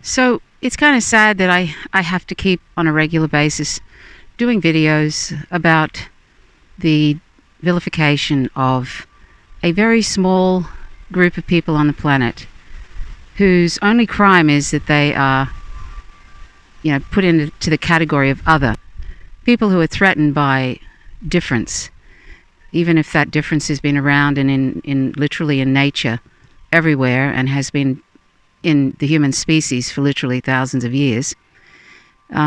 So it's kind of sad that I have to keep on a regular basis doing videos about the vilification of a very small group of people on the planet whose only crime is that they are, put into the category of other. People who are threatened by difference, even if that difference has been around and in literally in nature everywhere and has been in the human species for literally thousands of years,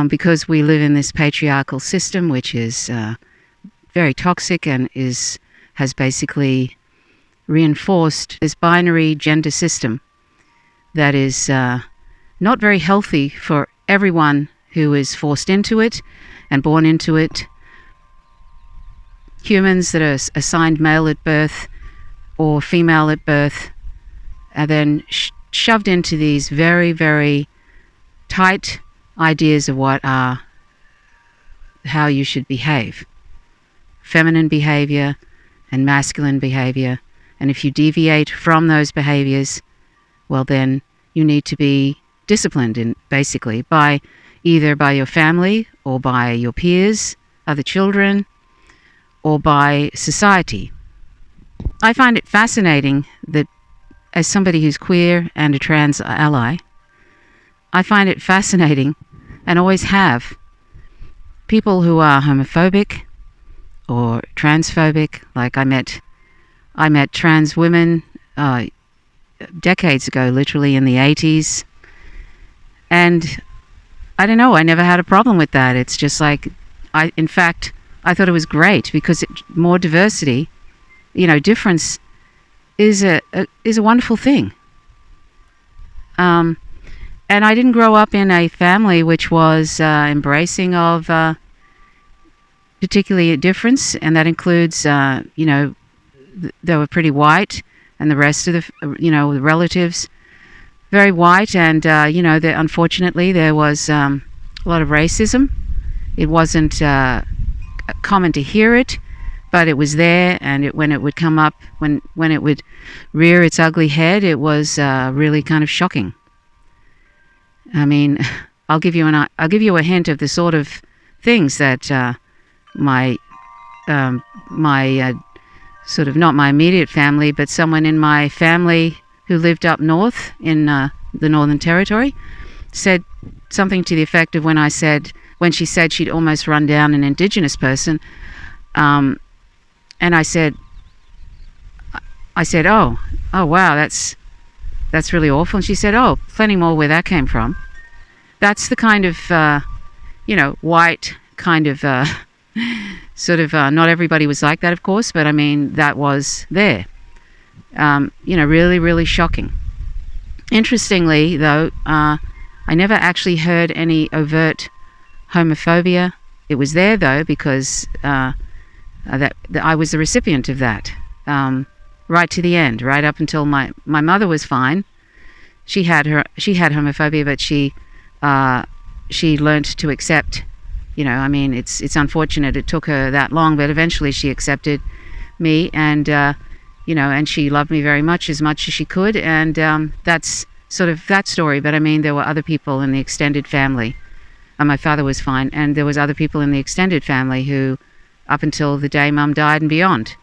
because we live in this patriarchal system which is very toxic and has basically reinforced this binary gender system that is not very healthy for everyone who is forced into it and born into it. Humans that are assigned male at birth or female at birth are then shoved into these very, very tight ideas of how you should behave. Feminine behavior and masculine behavior. And if you deviate from those behaviors, well then you need to be disciplined basically either by your family or by your peers, other children, or by society. I find it fascinating that as somebody who's queer and a trans ally, I find it fascinating, and always have, people who are homophobic or transphobic. Like I met trans women decades ago, literally in the 80s, and I don't know, I never had a problem with that. It's just like, in fact, I thought it was great because more diversity, difference is a wonderful thing. And I didn't grow up in a family which was embracing of particularly a difference, and that includes, they were pretty white, and the rest of the relatives very white, and unfortunately there was a lot of racism. It wasn't common to hear it, but it was there, and when it would come up, when it would rear its ugly head, it was really kind of shocking. I mean, I'll give you a hint of the sort of things that my sort of, not my immediate family, but someone in my family who lived up north in the Northern Territory said something to the effect of when she said she'd almost run down an Indigenous person, and I said, oh wow, that's really awful. And she said, oh, plenty more where that came from. That's the kind of white kind of sort of, not everybody was like that, of course, but I mean, that was there. Really, really shocking. Interestingly, though, I never actually heard any overt homophobia. It was there, though, because that I was the recipient of that, right to the end, right up until my mother was fine. She had homophobia, but she learned to accept. It's unfortunate it took her that long, but eventually she accepted me, and and she loved me very much as she could, and that's sort of that story. But I mean, there were other people in the extended family. My father was fine, and there was other people in the extended family who, up until the day Mum died and beyond,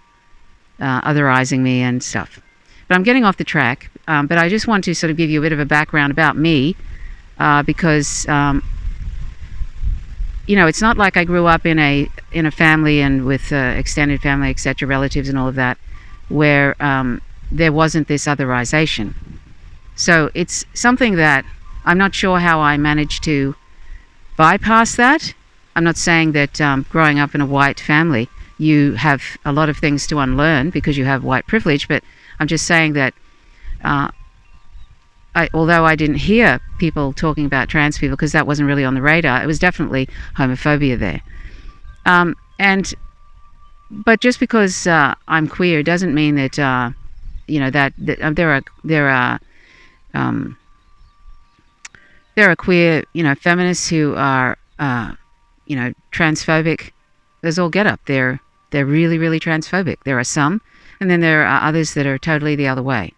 otherizing me and stuff. But I'm getting off the track. But I just want to sort of give you a bit of a background about me, because it's not like I grew up in a family and with extended family, etc., relatives and all of that, where there wasn't this otherization. So it's something that I'm not sure how I managed to bypass that. I'm not saying that growing up in a white family, you have a lot of things to unlearn because you have white privilege, but I'm just saying that although I didn't hear people talking about trans people because that wasn't really on the radar, it was definitely homophobia there. But just because I'm queer doesn't mean that there are queer feminists who are transphobic. There's all get up. They're really, really transphobic. There are some, and then there are others that are totally the other way.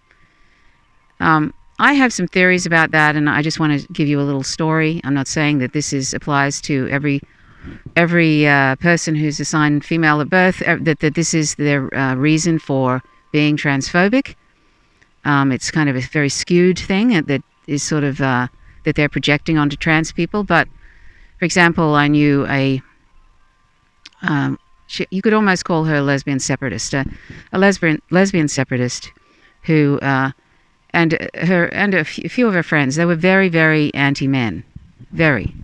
I have some theories about that, and I just want to give you a little story. I'm not saying that applies to every person who's assigned female at birth, that this is their reason for being transphobic. It's kind of a very skewed thing that is sort of that they're projecting onto trans people. But, for example, I knew you could almost call her a lesbian separatist, a lesbian separatist who, and a few of her friends, they were very, very anti-men, very.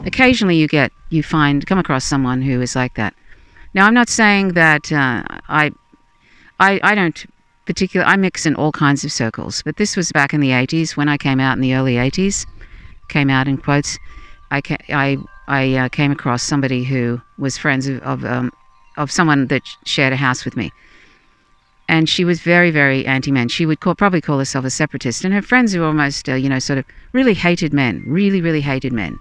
Occasionally you come across someone who is like that. Now, I'm not saying that I don't particularly, I mix in all kinds of circles, but this was back in the 80s when I came out in the early 80s, came out in quotes. I came across somebody who was friends of someone that shared a house with me. And she was very, very anti-men. She would probably call herself a separatist. And her friends were almost, sort of really hated men, really, really hated men.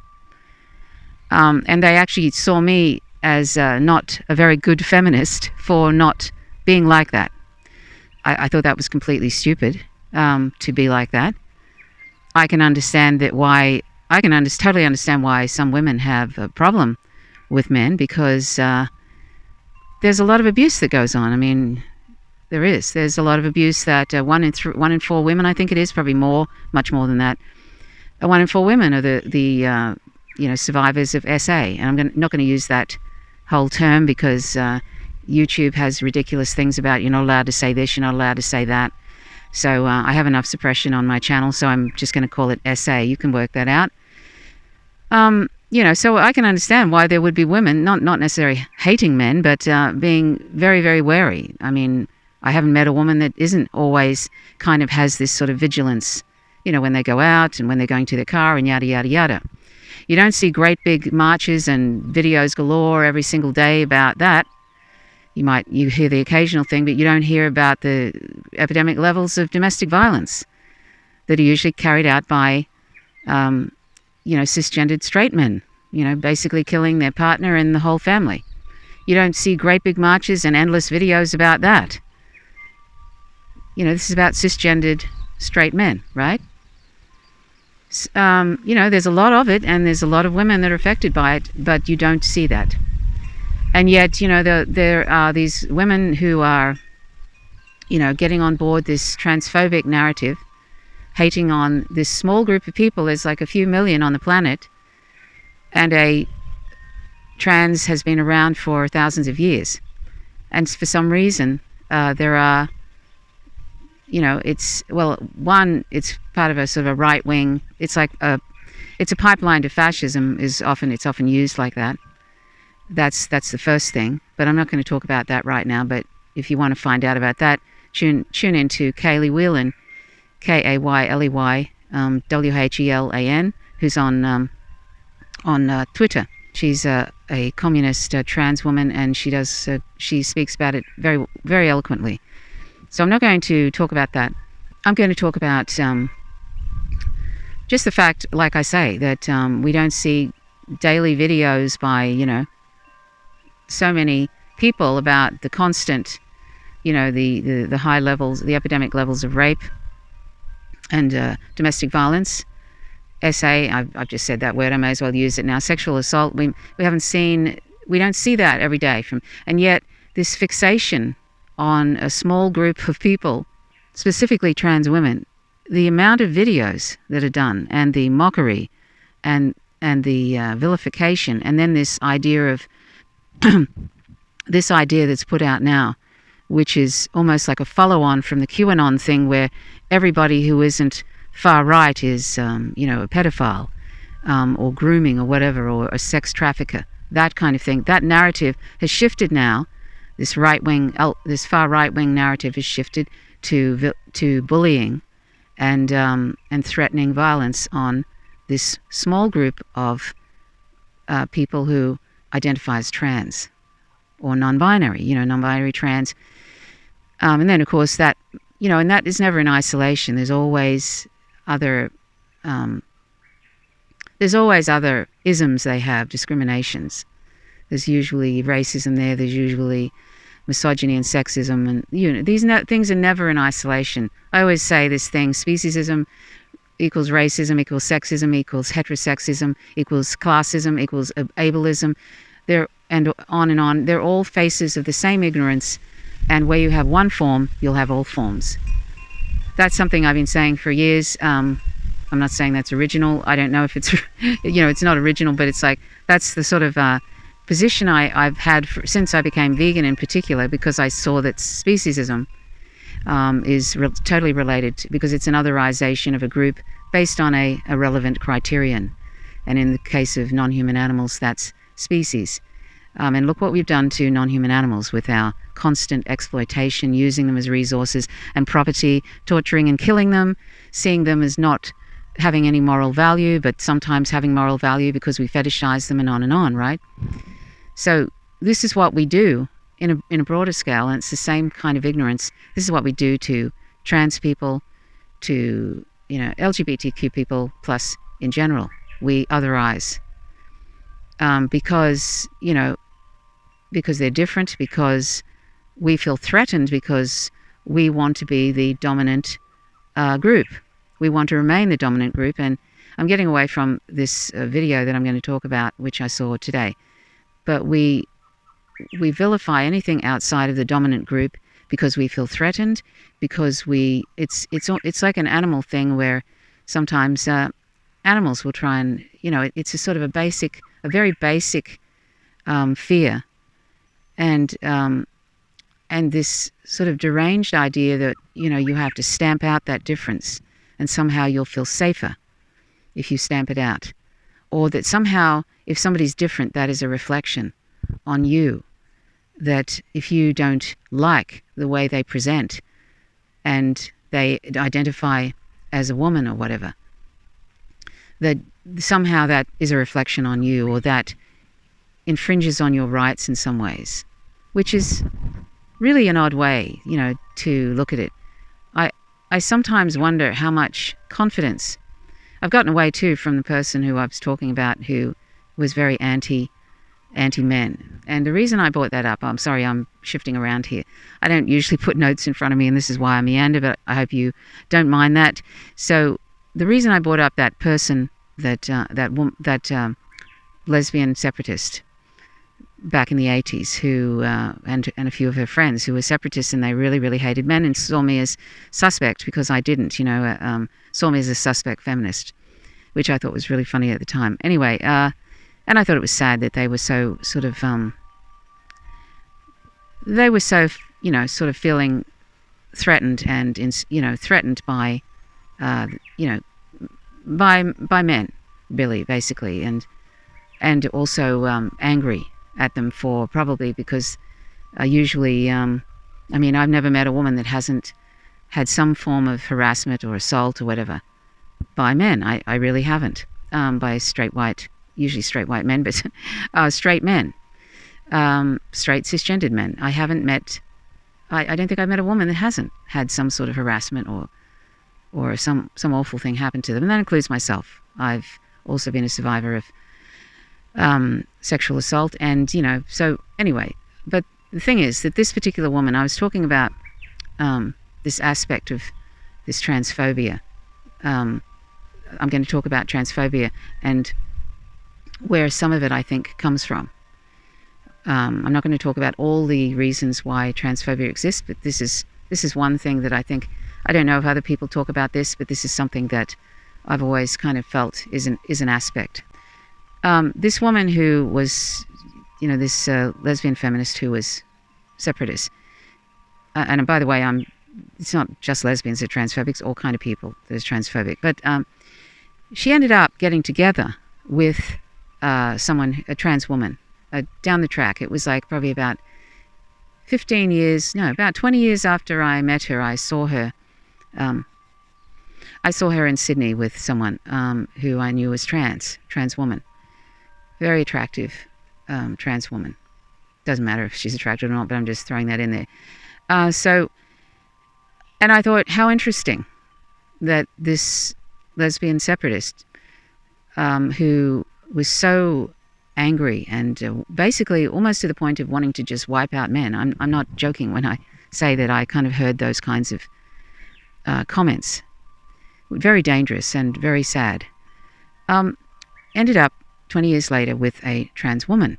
And they actually saw me as not a very good feminist for not being like that. I thought that was completely stupid to be like that. I can understand totally understand why some women have a problem with men, because there's a lot of abuse that goes on. I mean, there's a lot of abuse that 1 in 4 women, I think it is, probably much more than that. 1 in 4 women are the survivors of SA. And I'm not going to use that whole term because YouTube has ridiculous things about you're not allowed to say this, you're not allowed to say that. So I have enough suppression on my channel, so I'm just going to call it SA. You can work that out. So I can understand why there would be women, not necessarily hating men, but being very, very wary. I mean, I haven't met a woman that isn't always kind of has this sort of vigilance, when they go out and when they're going to their car and yada, yada, yada. You don't see great big marches and videos galore every single day about that. You hear the occasional thing, but you don't hear about the epidemic levels of domestic violence that are usually carried out by, cisgendered straight men, basically killing their partner and the whole family. You don't see great big marches and endless videos about that. This is about cisgendered straight men, right? There's a lot of it, and there's a lot of women that are affected by it, but you don't see that. And yet, there are these women who are, getting on board this transphobic narrative, hating on this small group of people. There's like a few million on the planet, and trans has been around for thousands of years. And for some reason, there are, it's part of a sort of a right wing. It's like it's a pipeline to fascism. It's often used like that. That's the first thing, but I'm not going to talk about that right now. But if you want to find out about that, tune into Kaylee Whelan, Kayley Whelan, who's on Twitter. She's a communist trans woman, and she speaks about it very, very eloquently. So I'm not going to talk about that. I'm going to talk about just the fact, like I say, that we don't see daily videos by so many people about the constant, the high levels, the epidemic levels of rape and domestic violence. I've just said that word, I may as well use it now. Sexual assault, we don't see that every day. And yet this fixation on a small group of people, specifically trans women, the amount of videos that are done and the mockery and the vilification, and then this idea of this idea that's put out now, which is almost like a follow-on from the QAnon thing, where everybody who isn't far right is, a pedophile or grooming or whatever, or a sex trafficker, that kind of thing. That narrative has shifted now. This far right-wing narrative has shifted to bullying and threatening violence on this small group of people who identify as trans or non-binary, non-binary trans. And then, of course, that, and that is never in isolation. There's always other isms they have, discriminations. There's usually racism there. There's usually misogyny and sexism, and these things are never in isolation. I always say this thing: speciesism equals racism equals sexism equals heterosexism equals classism equals ableism. And on and on. They're all faces of the same ignorance, and where you have one form, you'll have all forms. That's something I've been saying for years. I'm not saying that's original. I don't know if it's, it's not original, but it's like that's the sort of position I've had since I became vegan in particular, because I saw that speciesism is totally related, because it's an otherization of a group based on a relevant criterion. And in the case of non-human animals, that's species. And look what we've done to non-human animals with our constant exploitation, using them as resources and property, torturing and killing them, seeing them as not having any moral value, but sometimes having moral value because we fetishize them, and on, right? So this is what we do in a broader scale, and it's the same kind of ignorance. This is what we do to trans people, to LGBTQ people, plus in general. We otherize because they're different, because we feel threatened, because we want to be the dominant group. We want to remain the dominant group. And I'm getting away from this video that I'm going to talk about, which I saw today. But we vilify anything outside of the dominant group because we feel threatened, because it's like an animal thing where sometimes animals will try and, it's a sort of a very basic fear. And this sort of deranged idea that, you have to stamp out that difference, and somehow you'll feel safer if you stamp it out. Or that somehow, if somebody's different, that is a reflection on you. That if you don't like the way they present, and they identify as a woman or whatever, that somehow that is a reflection on you, or that infringes on your rights in some ways, which is really an odd way, to look at it. I sometimes wonder how much confidence I've gotten away too from the person who I was talking about, who was very anti-men. And the reason I brought that up, I'm sorry, I'm shifting around here. I don't usually put notes in front of me, and this is why I meander, but I hope you don't mind that. So the reason I brought up that person, that lesbian separatist back in the 80s, who and a few of her friends who were separatists, and they really, really hated men and saw me as suspect because I didn't, saw me as a suspect feminist, which I thought was really funny at the time. Anyway, and I thought it was sad that they were so sort of, sort of feeling threatened and, threatened by, by men, really, basically, and also angry at them for, probably because usually, I've never met a woman that hasn't had some form of harassment or assault or whatever by men. I really haven't, by usually straight white men, but straight men, straight cisgendered men. I haven't met, I don't think I've met a woman that hasn't had some sort of harassment or some awful thing happen to them, and that includes myself. I've also been a survivor of sexual assault, and so anyway, but the thing is that this particular woman, I was talking about this aspect of this transphobia. I'm going to talk about transphobia and where some of it, I think, comes from. I'm not going to talk about all the reasons why transphobia exists, but this is one thing that I think, I don't know if other people talk about this, but this is something that I've always kind of felt is an aspect. This woman who was, this lesbian feminist who was separatist, and by the way, it's not just lesbians that are transphobic, it's all kind of people that are transphobic, but she ended up getting together with someone, a trans woman, down the track. It was like probably about 20 years after I met her. I saw her in Sydney with someone who I knew was trans woman. Very attractive trans woman. Doesn't matter if she's attractive or not, but I'm just throwing that in there. And I thought, how interesting that this lesbian separatist, who was so angry and basically almost to the point of wanting to just wipe out men. I'm not joking when I say that I kind of heard those kinds of comments. Very dangerous and very sad. Ended up 20 years later with a trans woman,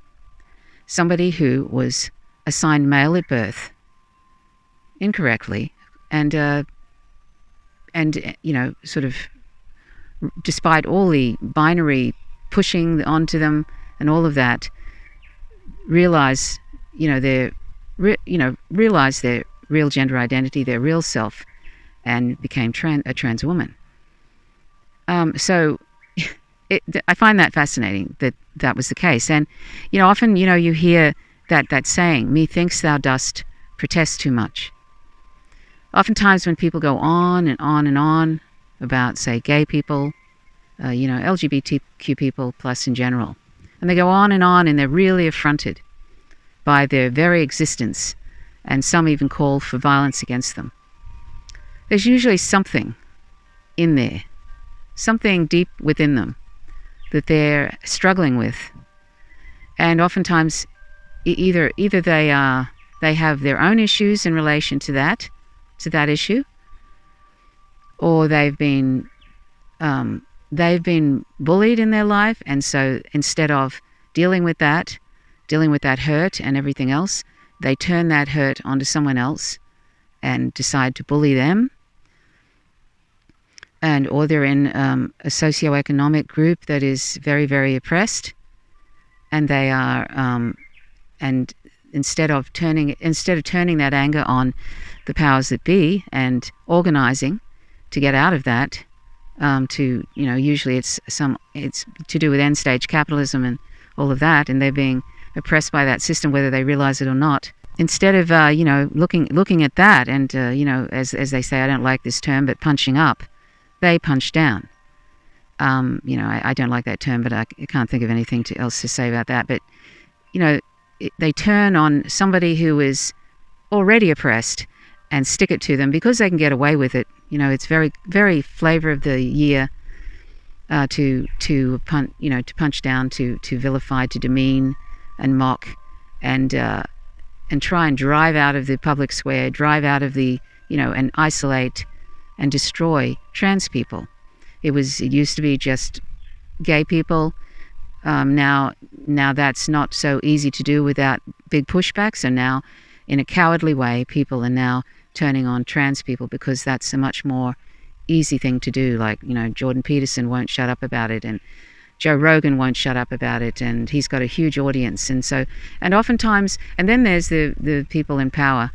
somebody who was assigned male at birth incorrectly, and sort of despite all the binary pushing onto them and all of that, realize their real gender identity, their real self, and became a trans woman. So I find that fascinating that was the case. And often you hear that saying, "Methinks thou dost protest too much." Oftentimes when people go on and on and on about, say, gay people, LGBTQ people plus in general, and they go on and they're really affronted by their very existence, and some even call for violence against them. There's usually something in there, something deep within them that they're struggling with, and oftentimes either they have their own issues in relation to that issue, or they've been bullied in their life, and so instead of dealing with that hurt and everything else, they turn that hurt onto someone else and decide to bully them. Or they're in a socioeconomic group that is very, very oppressed, and they are, and instead of turning that anger on the powers that be and organizing to get out of that, usually it's to do with end stage capitalism and all of that, and they're being oppressed by that system whether they realize it or not. Instead of looking at that and as they say, I don't like this term, but punching up, they punch down. I don't like that term, but I can't think of anything else to say about that. But they turn on somebody who is already oppressed and stick it to them because they can get away with it. It's very, very flavor of the year to punch down, to vilify, to demean and mock, and try and drive out of the public square, drive out of the and isolate and destroy trans people. It used to be just gay people. Now that's not so easy to do without big pushbacks. So now, in a cowardly way, people are now turning on trans people because that's a much more easy thing to do. Like, Jordan Peterson won't shut up about it, and Joe Rogan won't shut up about it, and he's got a huge audience. And oftentimes, and then there's the people in power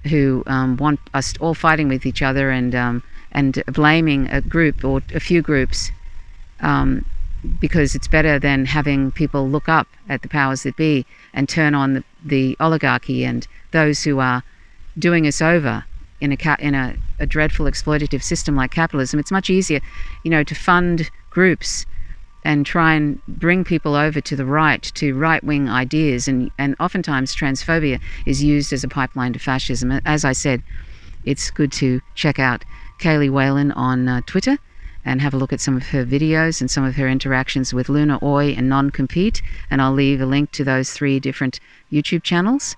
who want us all fighting with each other and blaming a group or a few groups because it's better than having people look up at the powers that be and turn on the oligarchy and those who are doing us over in a dreadful exploitative system like capitalism. It's much easier, to fund groups and try and bring people over to the right, to right-wing ideas. And oftentimes transphobia is used as a pipeline to fascism. As I said, it's good to check out Kaylee Whalen on Twitter and have a look at some of her videos and some of her interactions with Luna Oi and Non-Compete. And I'll leave a link to those 3 different YouTube channels.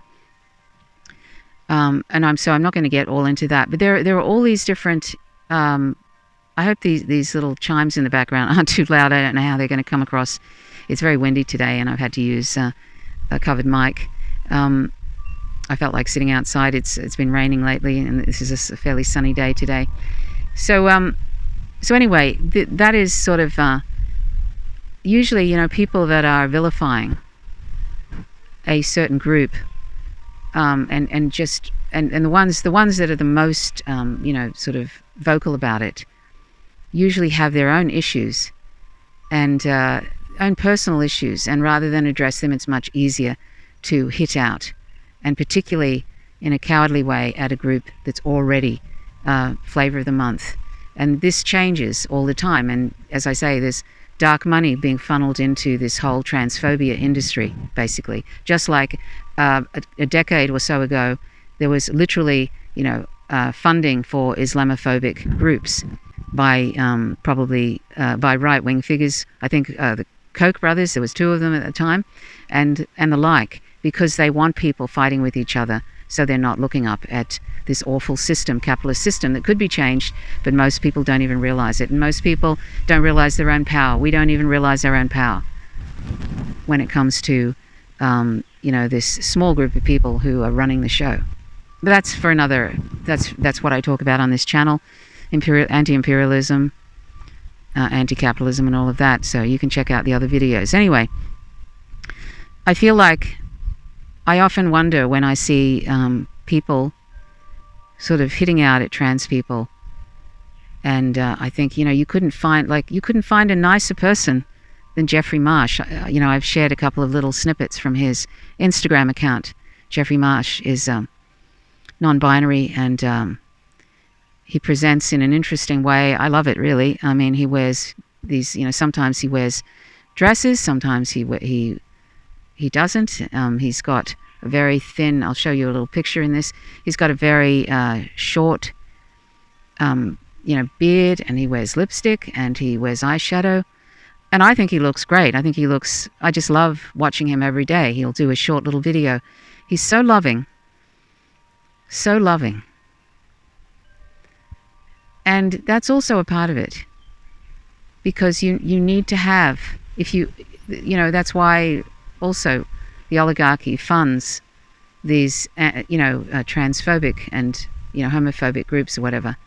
And I'm not going to get all into that. But there are all these different... I hope these little chimes in the background aren't too loud. I don't know how they're going to come across. It's very windy today, and I've had to use a covered mic. I felt like sitting outside. It's been raining lately, and this is a fairly sunny day today. So anyway, that is sort of usually people that are vilifying a certain group, and the ones that are the most sort of vocal about it usually have their own issues and own personal issues, and rather than address them, it's much easier to hit out, and particularly in a cowardly way at a group that's already flavor of the month. And this changes all the time, and as I say, there's dark money being funneled into this whole transphobia industry, basically. Just like a decade or so ago, there was literally funding for Islamophobic groups by probably by right-wing figures. I think the Koch brothers, there was two of them at the time, and the like, because they want people fighting with each other, so they're not looking up at this awful system, capitalist system, that could be changed, but most people don't even realize it. And most people don't realize their own power. We don't even realize our own power when it comes to, this small group of people who are running the show. But that's for another, that's what I talk about on this channel, anti-imperialism, anti-capitalism and all of that. So you can check out the other videos. Anyway, I feel like I often wonder when I see people sort of hitting out at trans people, and I think, you couldn't find a nicer person than Jeffrey Marsh. I've shared a couple of little snippets from his Instagram account. Jeffrey Marsh is non-binary, and he presents in an interesting way. I love it, really. I mean, he wears these, sometimes he wears dresses, sometimes he doesn't. He's got a very thin, I'll show you a little picture in this. He's got a very short, beard, and he wears lipstick, and he wears eyeshadow. And I think he looks great. I just love watching him every day. He'll do a short little video. He's so loving. So loving. And that's also a part of it. Because you need to have, that's why also the oligarchy funds these, transphobic and, homophobic groups or whatever.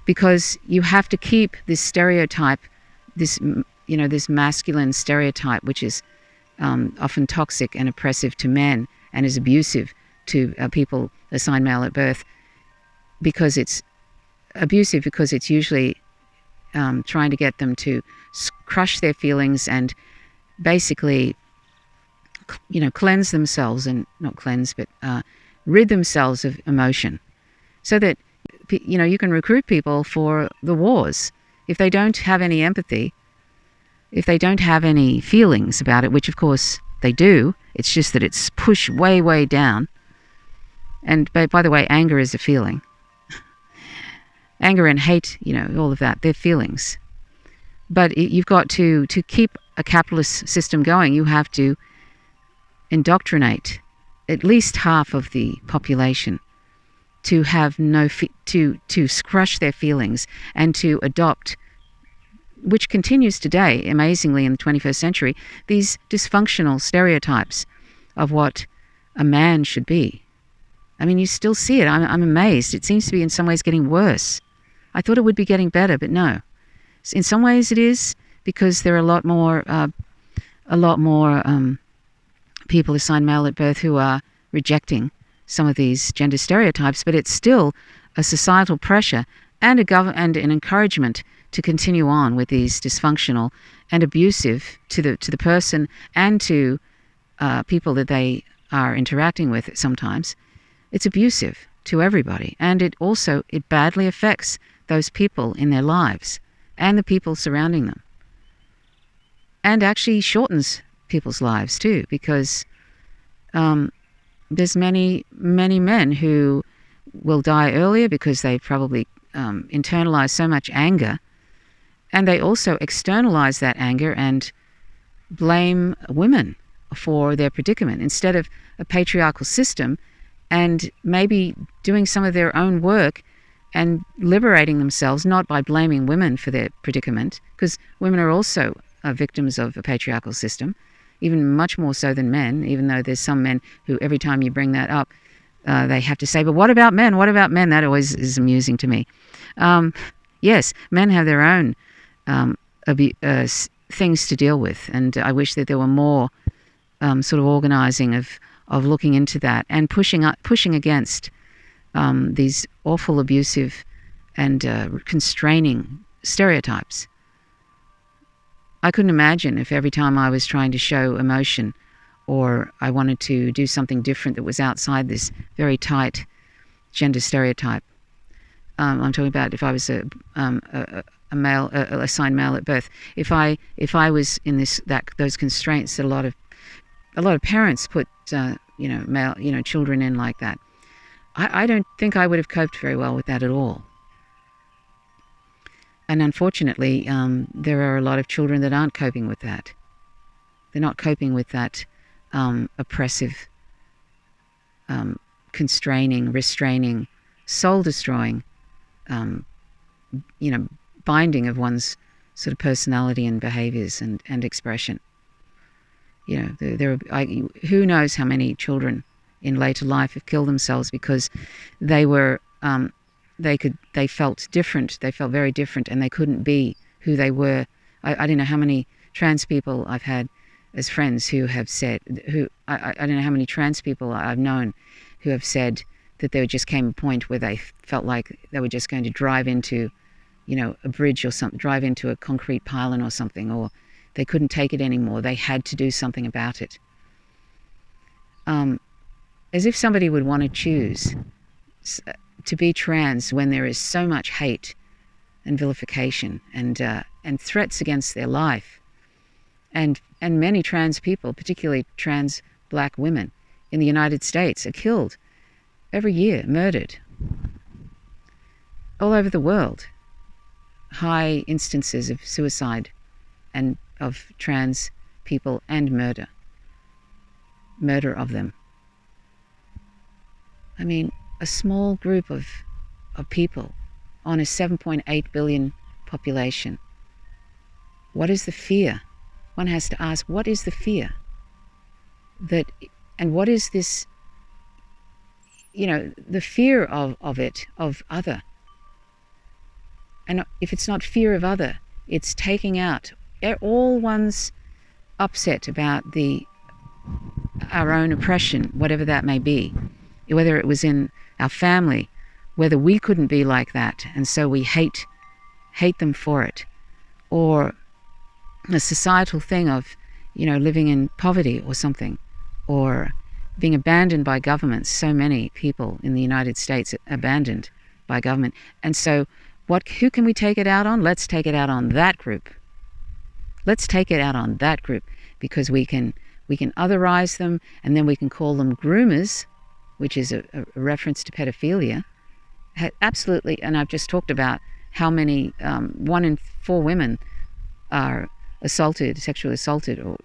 Because you have to keep this stereotype, this masculine stereotype, which is often toxic and oppressive to men and is abusive to people assigned male at birth, because it's abusive, because it's usually trying to get them to crush their feelings and basically, cleanse themselves, and not cleanse, but rid themselves of emotion, so that, you can recruit people for the wars. If they don't have any empathy, if they don't have any feelings about it, which of course they do, it's just that it's pushed way, way down. And by the way, anger is a feeling. Anger and hate, all of that, they're feelings. But you've got to keep a capitalist system going, you have to indoctrinate at least half of the population to have to crush their feelings and to adopt, which continues today, amazingly, in the 21st century, these dysfunctional stereotypes of what a man should be. I mean, you still see it. I'm amazed. It seems to be in some ways getting worse. I thought it would be getting better, but no. In some ways it is, because there are a lot more people assigned male at birth who are rejecting some of these gender stereotypes, but it's still a societal pressure and and an encouragement to continue on with these dysfunctional and abusive to the person and to people that they are interacting with sometimes. It's abusive to everybody, and it badly affects those people in their lives and the people surrounding them, and actually shortens people's lives too, because there's many men who will die earlier because they probably internalize so much anger, and they also externalize that anger and blame women for their predicament instead of a patriarchal system, and maybe doing some of their own work and liberating themselves, not by blaming women for their predicament, because women are also victims of a patriarchal system, even much more so than men, even though there's some men who every time you bring that up, they have to say, but what about men? What about men? That always is amusing to me. Yes, men have their own things to deal with, and I wish that there were more sort of organizing of looking into that and pushing against these awful, abusive and constraining stereotypes. I couldn't imagine if every time I was trying to show emotion or I wanted to do something different that was outside this very tight gender stereotype. I'm talking about if I was a male, assigned male at birth. If I was in those constraints that a lot of parents put male children in like that, I don't think I would have coped very well with that at all. And unfortunately, there are a lot of children that aren't coping with that. They're not coping with that oppressive, constraining, restraining, soul-destroying, binding of one's sort of personality and behaviours and expression. Who knows how many children in later life have killed themselves because they were they felt different. They felt very different, and they couldn't be who they were. I don't know how many trans people I've had as friends who have said, I don't know how many trans people I've known who have said that there just came a point where they felt like they were just going to drive into, a bridge or something, drive into a concrete pylon or something, or they couldn't take it anymore. They had to do something about it. As if somebody would want to choose to be trans when there is so much hate and vilification and threats against their life. And many trans people, particularly trans black women in the United States, are killed every year, murdered. All over the world. High instances of suicide and of trans people and murder of them. I mean, a small group of people on a 7.8 billion population. What is the fear? One has to ask, what is the fear? And what is this, the fear of it, of other? And if it's not fear of other, it's taking out all one's upset about our own oppression, whatever that may be, whether it was in our family, whether we couldn't be like that, and so we hate them for it, or a societal thing of, living in poverty or something, or being abandoned by governments. So many people in the United States abandoned by government, and so who can we take it out on? Let's take it out on that group. Let's take it out on that group, because we can otherize them, and then we can call them groomers, which is a reference to pedophilia. Absolutely, and I've just talked about how many, 1 in 4 women are sexually assaulted, or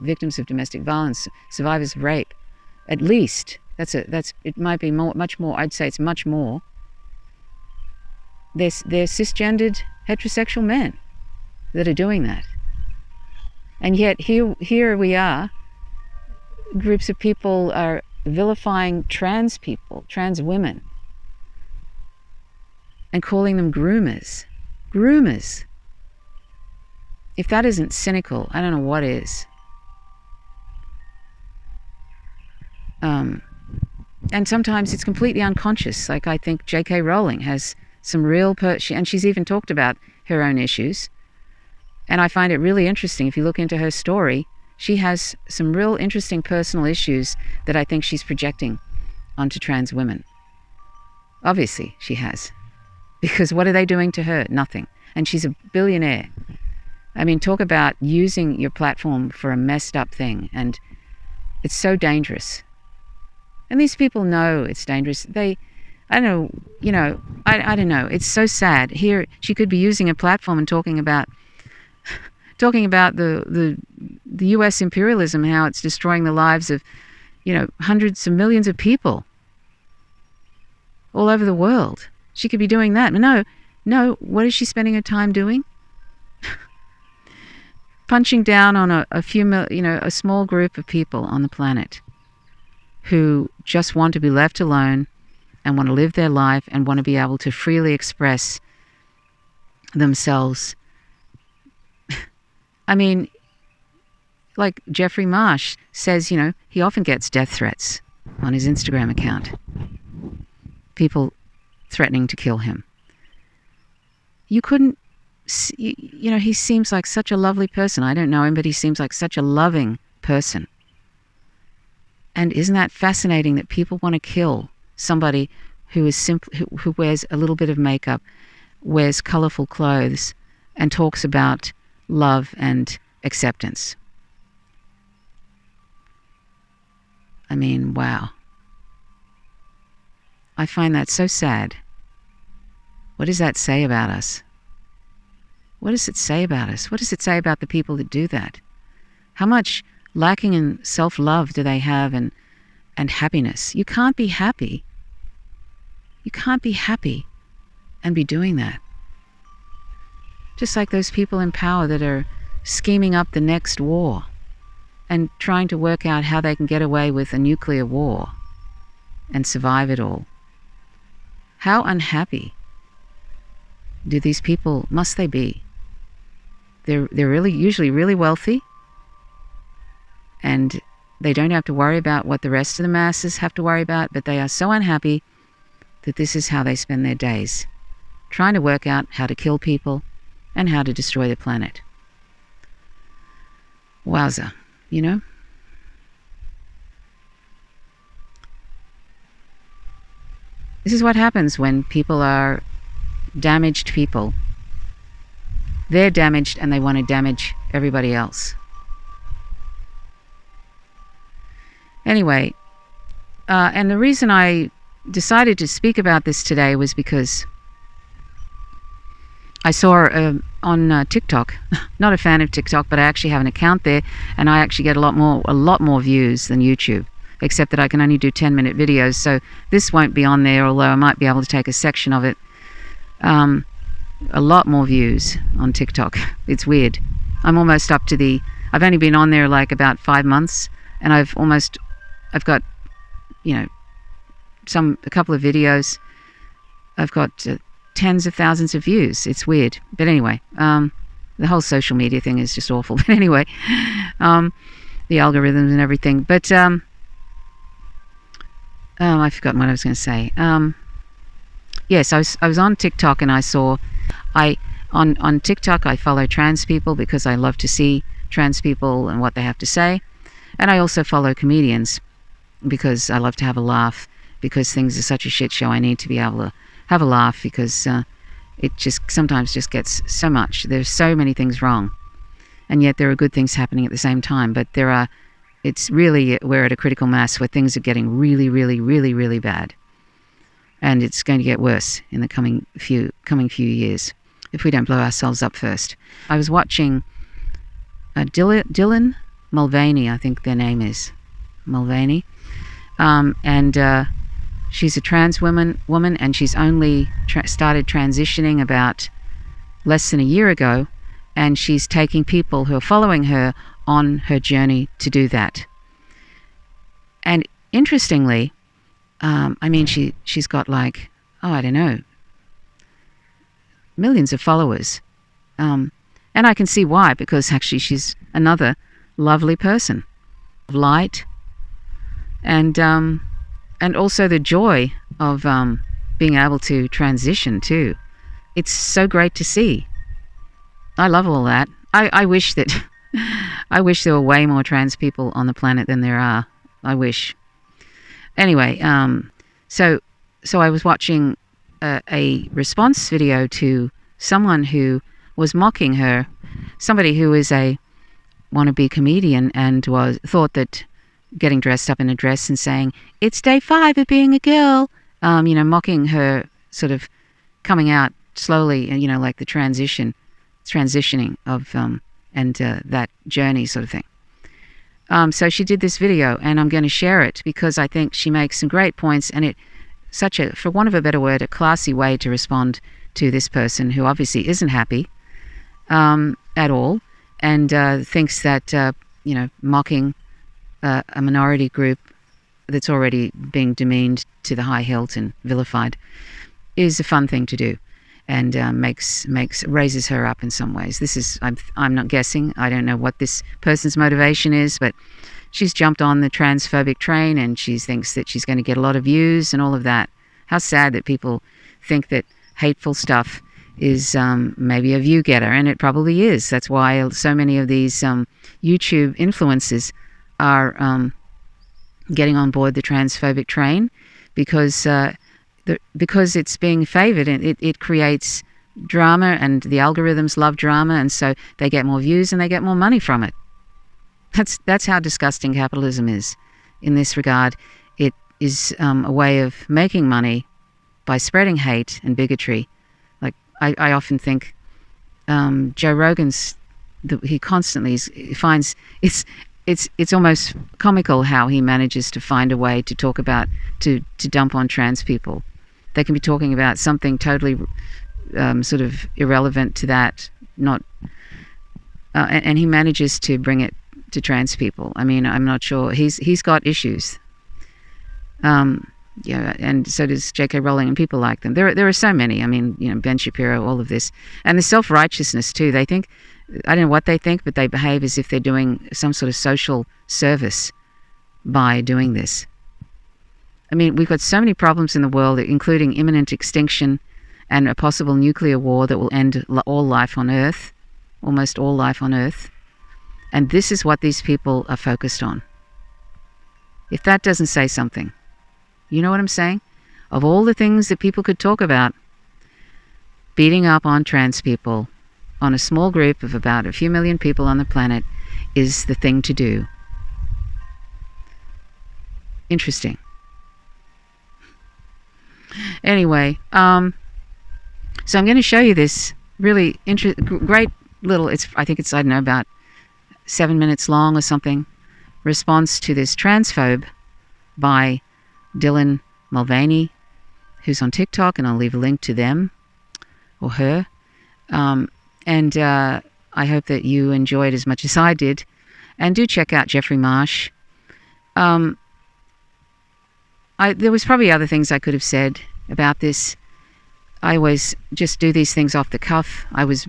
victims of domestic violence, survivors of rape. At least, it might be much more, I'd say it's much more. They're cisgendered heterosexual men that are doing that. And yet here we are, groups of people are vilifying trans people, trans women, and calling them groomers. Groomers. If that isn't cynical, I don't know what is. And sometimes it's completely unconscious. Like, I think J.K. Rowling has some real and she's even talked about her own issues. And I find it really interesting. If you look into her story, she has some real interesting personal issues that I think she's projecting onto trans women. Obviously, she has. Because what are they doing to her? Nothing. And she's a billionaire. I mean, talk about using your platform for a messed up thing. And it's so dangerous. And these people know it's dangerous. I don't know. It's so sad. Here, she could be using a platform and talking about the U.S. imperialism, how it's destroying the lives of, hundreds of millions of people all over the world. She could be doing that. No. What is she spending her time doing? Punching down on a small group of people on the planet who just want to be left alone and want to live their life and want to be able to freely express themselves. I mean, like Jeffrey Marsh says, he often gets death threats on his Instagram account. People threatening to kill him. You couldn't, he seems like such a lovely person. I don't know him, but he seems like such a loving person. And isn't that fascinating that people want to kill somebody who is who wears a little bit of makeup, wears colorful clothes, and talks about love and acceptance? I mean, wow. I find that so sad. What does that say about us? What does it say about us? What does it say about the people that do that? How much lacking in self-love do they have, and happiness? You can't be happy. You can't be happy and be doing that. Just like those people in power that are scheming up the next war and trying to work out how they can get away with a nuclear war and survive it all. How unhappy do these people, must they be? They're really usually really wealthy, and they don't have to worry about what the rest of the masses have to worry about, but they are so unhappy that this is how they spend their days, trying to work out how to kill people and how to destroy the planet. Wowza, you know? This is what happens when people are damaged people. They're damaged and they want to damage everybody else. Anyway, and the reason I decided to speak about this today was because I saw on TikTok, not a fan of TikTok, but I actually have an account there, and I actually get a lot more views than YouTube, except that I can only do 10-minute videos, so this won't be on there, although I might be able to take a section of it. A lot more views on TikTok. It's weird. I'm almost up to I've only been on there like about 5 months, and I've got, you know, a couple of videos. I've got tens of thousands of views. It's weird. But anyway, the whole social media thing is just awful. But anyway, the algorithms and everything. But I've forgotten what I was going to say. Yes, I was on TikTok, and I saw, on TikTok I follow trans people because I love to see trans people and what they have to say. And I also follow comedians because I love to have a laugh, because things are such a shit show. I need to be able to have a laugh because it just sometimes just gets so much. There's so many things wrong, and yet there are good things happening at the same time. But it's really, we're at a critical mass where things are getting really, really, really, really bad. And it's going to get worse in the coming few years if we don't blow ourselves up first. I was watching Dylan Mulvaney, I think their name is Mulvaney, and she's a trans woman, and she's only started transitioning about less than a year ago, and she's taking people who are following her on her journey to do that. And interestingly, I mean, she's got like, I don't know, millions of followers. And I can see why, because actually she's another lovely person. Light, and also the joy of being able to transition too. It's so great to see. I love all that. I wish that I wish there were way more trans people on the planet than there are. I wish. Anyway, so I was watching a response video to someone who was mocking her, somebody who is a wannabe comedian and thought that getting dressed up in a dress and saying, "It's day 5 of being a girl," mocking her, sort of coming out slowly, and like the transitioning of and that journey sort of thing. So she did this video, and I'm going to share it because I think she makes some great points, and it such a, for want of a better word, a classy way to respond to this person who obviously isn't happy at all, and thinks that mocking a minority group that's already being demeaned to the high hilt and vilified is a fun thing to do, and raises her up in some ways. This is, I'm not guessing. I don't know what this person's motivation is, but she's jumped on the transphobic train, and she thinks that she's going to get a lot of views and all of that. How sad that people think that hateful stuff is maybe a view getter, and it probably is. That's why so many of these YouTube influencers are getting on board the transphobic train, because it's being favored, and it creates drama, and the algorithms love drama, and so they get more views and they get more money from it. That's how disgusting capitalism is in this regard. It is a way of making money by spreading hate and bigotry. Like I often think Joe Rogan's he constantly he finds it's almost comical how he manages to find a way to talk about to dump on trans people. They can be talking about something totally sort of irrelevant to that, not and he manages to bring it to trans people. I mean, I'm not sure. He's got issues. Yeah, and so does J.K. Rowling and people like them. There are so many. I mean, Ben Shapiro, all of this, and the self-righteousness too. They think, I don't know what they think, but they behave as if they're doing some sort of social service by doing this. I mean, we've got so many problems in the world, including imminent extinction and a possible nuclear war that will end all life on Earth, almost all life on Earth. And this is what these people are focused on. If that doesn't say something, you know what I'm saying? Of all the things that people could talk about, beating up on trans people on a small group of about a few million people on the planet is the thing to do. Interesting. Anyway, so I'm going to show you this really great little, I think it's, I don't know, about 7 minutes long or something, response to this transphobe by Dylan Mulvaney, who's on TikTok, and I'll leave a link to them or her. And I hope that you enjoyed as much as I did. And do check out Jeffrey Marsh. There was probably other things I could have said about this. I always just do these things off the cuff. I was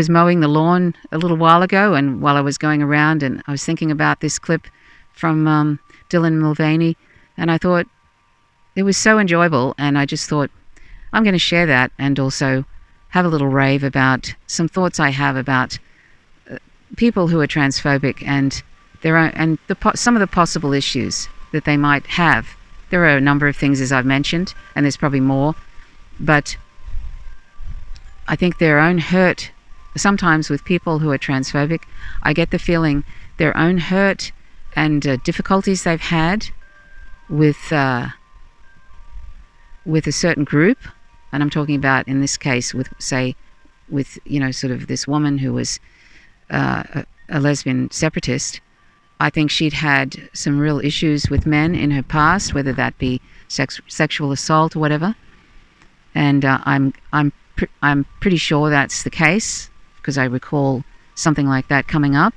mowing the lawn a little while ago, and while I was going around, and I was thinking about this clip from Dylan Mulvaney, and I thought it was so enjoyable, and I just thought I'm going to share that and also have a little rave about some thoughts I have about people who are transphobic and their own, and some of the possible issues that they might have. There are a number of things, as I've mentioned, and there's probably more, but I think their own hurt, sometimes with people who are transphobic, I get the feeling their own hurt and difficulties they've had with a certain group, and I'm talking about in this case with sort of this woman who was a lesbian separatist. I think she'd had some real issues with men in her past, whether that be sexual assault or whatever, and I'm pretty sure that's the case because I recall something like that coming up,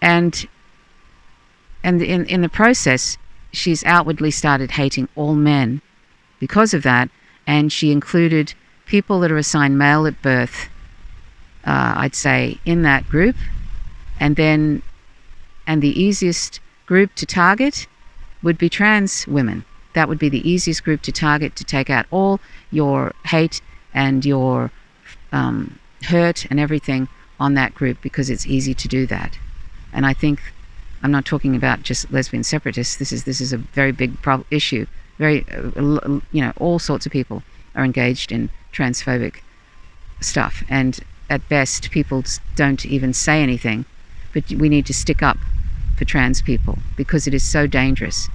and in the process, she's outwardly started hating all men because of that, and she included people that are assigned male at birth, I'd say, in that group, and the easiest group to target would be trans women. That would be the easiest group to target, to take out all your hate and your hurt and everything on that group, because it's easy to do that. And I think I'm not talking about just lesbian separatists. This is a very big issue. Very, all sorts of people are engaged in transphobic stuff, and at best, people don't even say anything. But we need to stick up for trans people because it is so dangerous,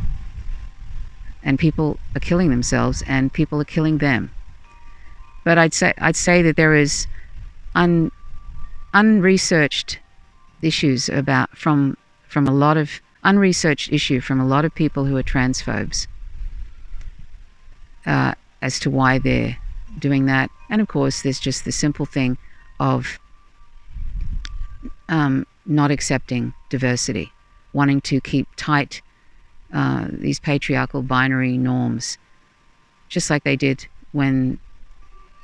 and people are killing themselves, and people are killing them. But I'd say that there is unresearched issues from a lot of unresearched issue from a lot of people who are transphobes as to why they're doing that. And of course, there's just the simple thing of not accepting diversity, wanting to keep tight these patriarchal binary norms, just like they did when,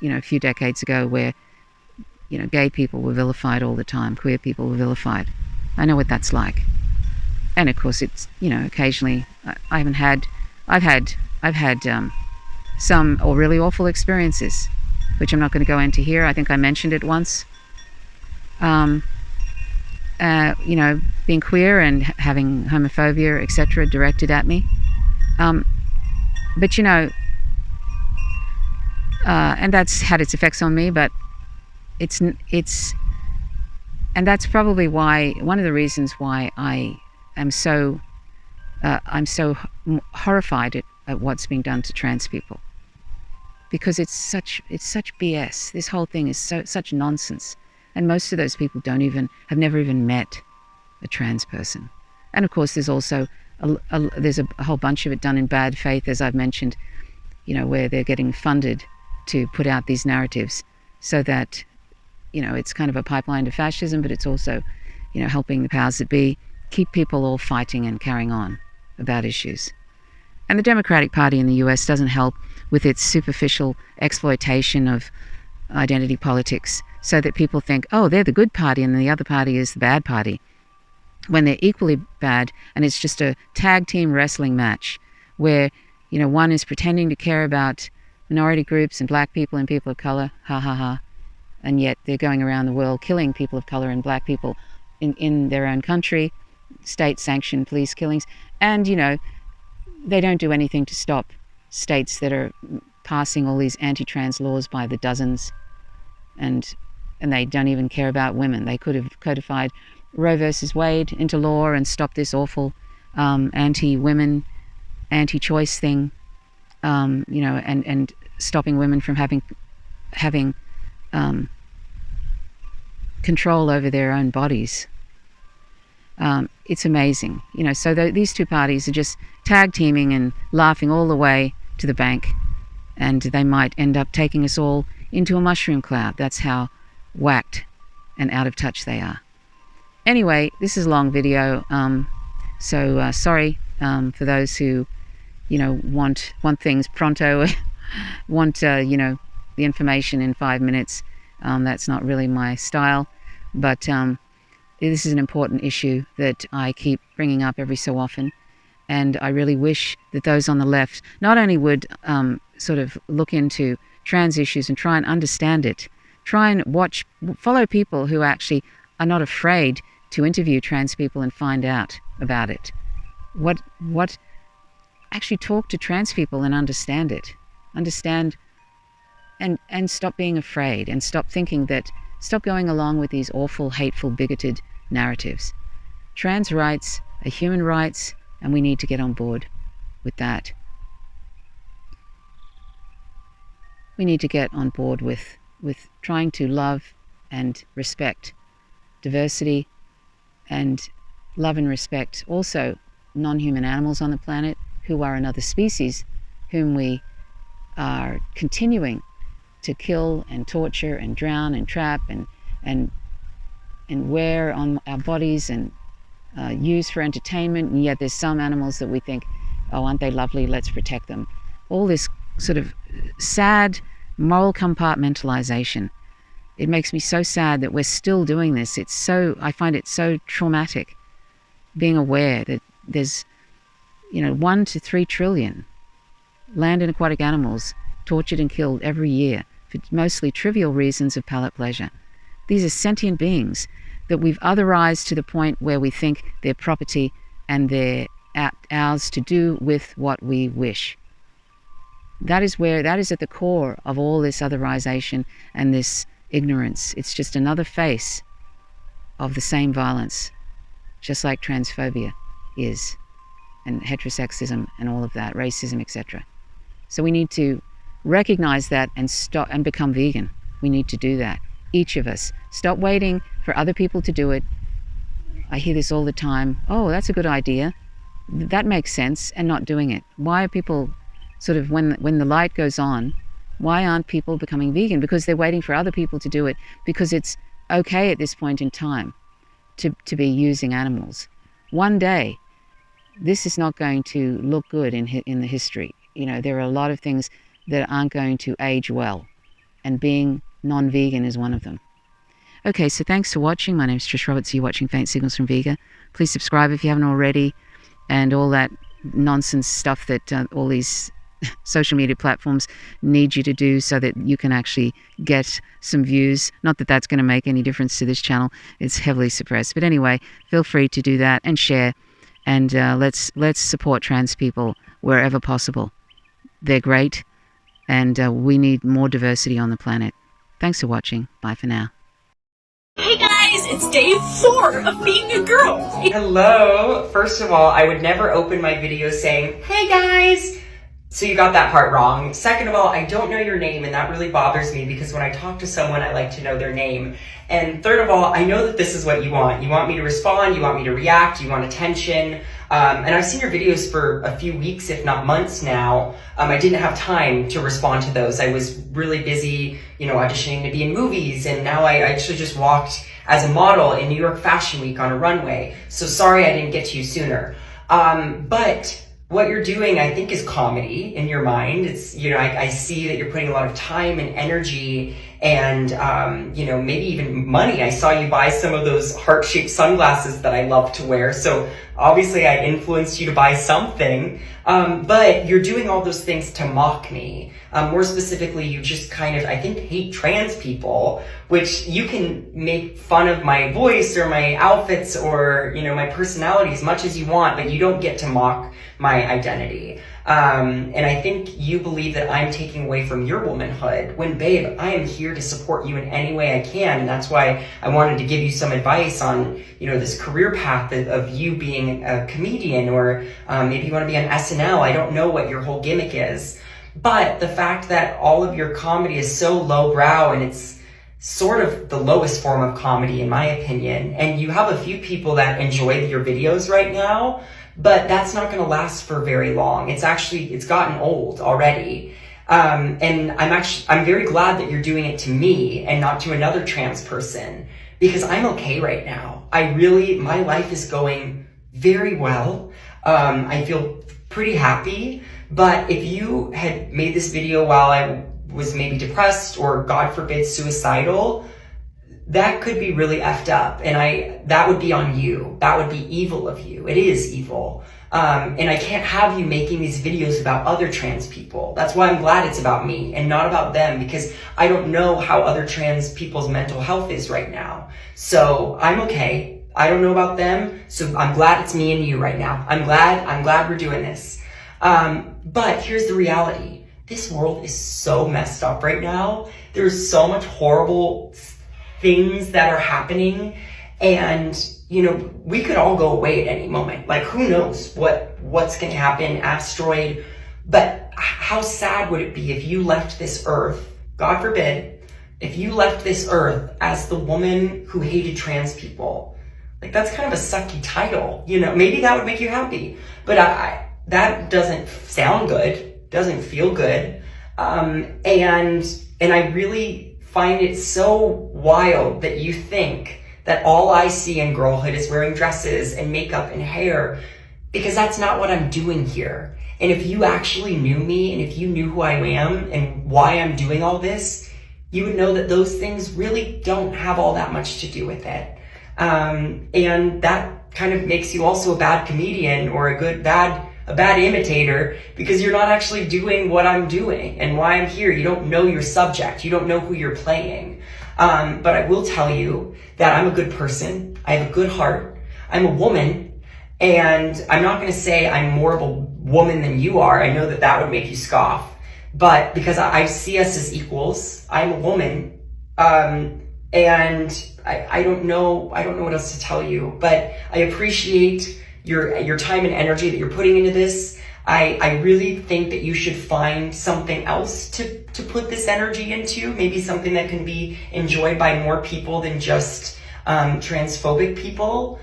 a few decades ago, where gay people were vilified all the time, queer people were vilified. I know what that's like. And of course, it's occasionally I've had some really awful experiences, which I'm not going to go into here. I think I mentioned it once. Being queer and having homophobia, etc., directed at me. But and that's had its effects on me. But it's and that's probably one of the reasons why I'm so horrified at what's being done to trans people, because it's such BS. This whole thing is such nonsense. And most of those people have never even met a trans person. And of course, there's also there's a whole bunch of it done in bad faith, as I've mentioned, where they're getting funded to put out these narratives so that, it's kind of a pipeline to fascism, but it's also, helping the powers that be keep people all fighting and carrying on about issues. And the Democratic Party in the US doesn't help with its superficial exploitation of identity politics so that people think, oh, they're the good party and the other party is the bad party, when they're equally bad, and it's just a tag team wrestling match where, one is pretending to care about minority groups and black people and people of color, ha ha ha, and yet they're going around the world killing people of color and black people in their own country, state-sanctioned police killings, and, they don't do anything to stop states that are passing all these anti-trans laws by the dozens, and they don't even care about women. They could have codified Roe versus Wade into law and stopped this awful anti-women, anti-choice thing, and stopping women from having control over their own bodies. It's amazing, so these two parties are just tag teaming and laughing all the way to the bank, and they might end up taking us all into a mushroom cloud. That's how whacked and out of touch they are. Anyway, this is a long video, so sorry for those who, want things pronto, want, the information in 5 minutes. That's not really my style, but this is an important issue that I keep bringing up every so often, and I really wish that those on the left not only would sort of look into trans issues and try and understand it, try and follow people who actually are not afraid to interview trans people and find out about it. Actually talk to trans people and understand it. Understand and stop being afraid, and stop going along with these awful, hateful, bigoted narratives. Trans rights are human rights, and we need to get on board with that. We need to get on board with trying to love and respect diversity, and love and respect also non-human animals on the planet who are another species, whom we are continuing to kill and torture and drown and trap and wear on our bodies and use for entertainment, and yet there's some animals that we think, oh, aren't they lovely, let's protect them. All this sort of sad moral compartmentalization. It makes me so sad that we're still doing this. I find it so traumatic, being aware that there's 1 to 3 trillion land and aquatic animals tortured and killed every year for mostly trivial reasons of palate pleasure. These are sentient beings that we've otherized to the point where we think they're property and they're ours to do with what we wish. That is at the core of all this otherization and this ignorance. It's just another face of the same violence, just like transphobia is, and heterosexism and all of that, racism, etc. So we need to recognize that and stop and become vegan. We need to do that. Each of us. Stop waiting for other people to do it. I hear this all the time. Oh, that's a good idea. That makes sense, and not doing it. Why are people sort of, when the light goes on, why aren't people becoming vegan? Because they're waiting for other people to do it, because it's okay at this point in time to be using animals. One day, this is not going to look good in the history. There are a lot of things that aren't going to age well, and being non-vegan is one of them. Okay, so thanks for watching. My name is Trish Roberts. You're watching Faint Signals from Vega. Please subscribe if you haven't already, and all that nonsense stuff that all these social media platforms need you to do so that you can actually get some views. Not that that's going to make any difference to this channel. It's heavily suppressed. But anyway, feel free to do that and share. And let's support trans people wherever possible. They're great, and we need more diversity on the planet. Thanks for watching. Bye for now. Hey guys, it's day 4 of being a girl. Hello. First of all, I would never open my video saying, hey guys, So you got that part wrong. Second of all, I don't know your name, and that really bothers me because when I talk to someone, I like to know their name. And third of all, I know that this is what you want. You want me to respond, you want me to react, you want attention. And I've seen your videos for a few weeks, if not months now. I didn't have time to respond to those. I was really busy, auditioning to be in movies, and now I actually just walked as a model in New York Fashion Week on a runway. So sorry I didn't get to you sooner. But what you're doing, I think, is comedy in your mind. It's, I see that you're putting a lot of time and energy and, maybe even money. I saw you buy some of those heart-shaped sunglasses that I love to wear. So obviously I influenced you to buy something. But you're doing all those things to mock me. More specifically, you just kind of, I think, hate trans people, which you can make fun of my voice or my outfits or, my personality as much as you want, but you don't get to mock my identity. And I think you believe that I'm taking away from your womanhood when, babe, I am here to support you in any way I can. And that's why I wanted to give you some advice on, this career path of you being a comedian, or maybe you want to be on SNL. I don't know what your whole gimmick is. But the fact that all of your comedy is so lowbrow, and it's sort of the lowest form of comedy in my opinion, and you have a few people that enjoy your videos right now, but that's not going to last for very long. It's gotten old already. And I'm very glad that you're doing it to me and not to another trans person, because I'm okay right now. My life is going very well. I feel pretty happy. But if you had made this video while I was maybe depressed or, God forbid, suicidal, that could be really effed up. And that would be on you. That would be evil of you. It is evil. And I can't have you making these videos about other trans people. That's why I'm glad it's about me and not about them, because I don't know how other trans people's mental health is right now. So I'm okay. I don't know about them. So I'm glad it's me and you right now. I'm glad we're doing this. But here's the reality. This world is so messed up right now. There's so much horrible things that are happening, and we could all go away at any moment. Like, who knows what's going to happen, asteroid. But how sad would it be if you left this earth, God forbid, if you left this earth as the woman who hated trans people? Like, that's kind of a sucky title. Maybe that would make you happy, but that doesn't sound good, doesn't feel good. And I really find it so wild that you think that all I see in girlhood is wearing dresses and makeup and hair, because that's not what I'm doing here. And if you actually knew me, and if you knew who I am and why I'm doing all this, you would know that those things really don't have all that much to do with it. And that kind of makes you also a bad comedian, or a bad imitator, because you're not actually doing what I'm doing and why I'm here. You don't know your subject. You don't know who you're playing. But I will tell you that I'm a good person. I have a good heart. I'm a woman, and I'm not going to say I'm more of a woman than you are. I know that would make you scoff, but because I see us as equals, I'm a woman. And I don't know what else to tell you, but I appreciate your time and energy that you're putting into this. I really think that you should find something else to put this energy into, maybe something that can be enjoyed by more people than just transphobic people,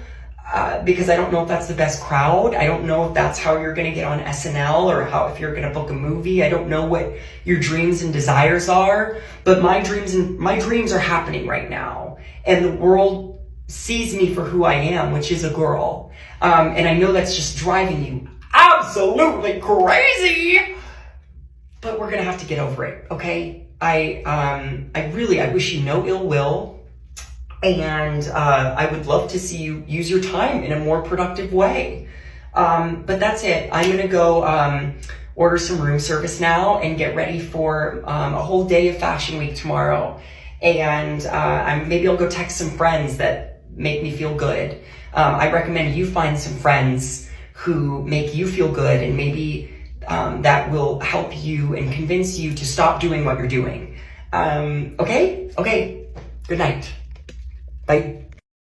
because I don't know if that's the best crowd. I don't know if that's how you're going to get on SNL, or if you're going to book a movie. I don't know what your dreams and desires are, but my dreams are happening right now, and the world sees me for who I am, which is a girl. And I know that's just driving you absolutely crazy, but we're gonna have to get over it, okay? I wish you no ill will, and I would love to see you use your time in a more productive way. But that's it. I'm gonna go order some room service now and get ready for a whole day of Fashion Week tomorrow. And maybe I'll go text some friends that make me feel good. I recommend you find some friends who make you feel good, and maybe that will help you and convince you to stop doing what you're doing. Okay? Good night. Bye.